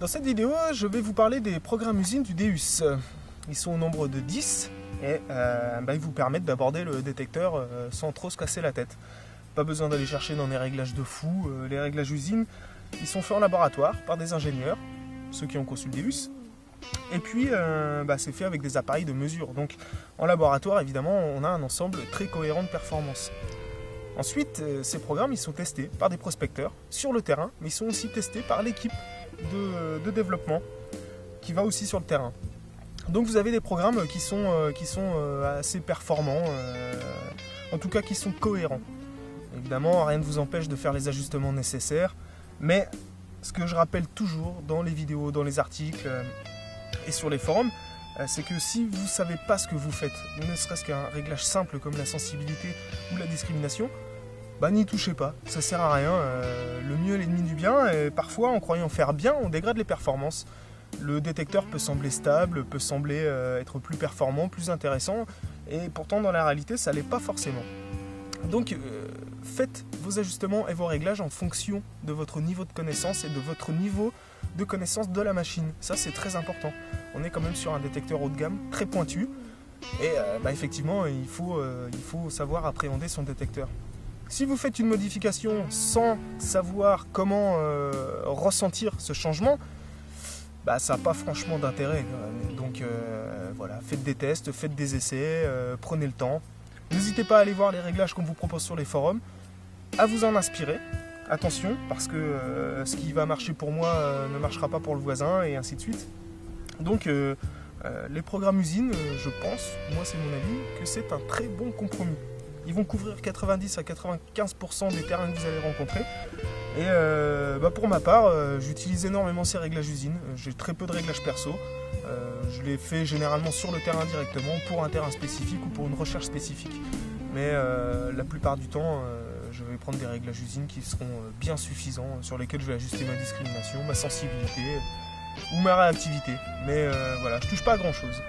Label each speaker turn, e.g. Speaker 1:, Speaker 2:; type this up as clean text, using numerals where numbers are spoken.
Speaker 1: Dans cette vidéo, je vais vous parler des programmes usines du Deus. Ils sont au nombre de 10 et ils vous permettent d'aborder le détecteur sans trop se casser la tête. Pas besoin d'aller chercher dans des réglages de fou. Les réglages usines, ils sont faits en laboratoire par des ingénieurs, ceux qui ont conçu le Deus. Et puis, c'est fait avec des appareils de mesure. Donc, en laboratoire, évidemment, on a un ensemble très cohérent de performance. Ensuite, ces programmes, ils sont testés par des prospecteurs sur le terrain, mais ils sont aussi testés par l'équipe de développement qui va aussi sur le terrain. Donc, vous avez des programmes qui sont assez performants, en tout cas qui sont cohérents. Évidemment, rien ne vous empêche de faire les ajustements nécessaires, mais ce que je rappelle toujours dans les vidéos, dans les articles et sur les forums, c'est que si vous ne savez pas ce que vous faites, ne serait-ce qu'un réglage simple comme la sensibilité ou la discrimination, n'y touchez pas, ça sert à rien. Le mieux est l'ennemi du bien, et parfois en croyant faire bien, on dégrade les performances. Le détecteur peut sembler stable, peut sembler être plus performant, plus intéressant, et pourtant dans la réalité ça ne l'est pas forcément. Donc faites vos ajustements et vos réglages en fonction de votre niveau de connaissance et de votre niveau de connaissance de la machine. Ça c'est très important. On est quand même sur un détecteur haut de gamme, très pointu, et effectivement il faut savoir appréhender son détecteur. Si vous faites une modification sans savoir comment ressentir ce changement, ça n'a pas franchement d'intérêt. Donc voilà, faites des tests, faites des essais, prenez le temps. N'hésitez pas à aller voir les réglages qu'on vous propose sur les forums, à vous en inspirer. Attention, parce que ce qui va marcher pour moi ne marchera pas pour le voisin, et ainsi de suite. Donc les programmes usines, je pense, moi c'est mon avis, que c'est un très bon compromis. Ils vont couvrir 90 à 95% des terrains que vous allez rencontrer. Et pour ma part, j'utilise énormément ces réglages usines. J'ai très peu de réglages perso. Je les fais généralement sur le terrain directement pour un terrain spécifique ou pour une recherche spécifique. Mais la plupart du temps, je vais prendre des réglages usines qui seront bien suffisants, sur lesquels je vais ajuster ma discrimination, ma sensibilité ou ma réactivité. Mais voilà, je touche pas à grand chose.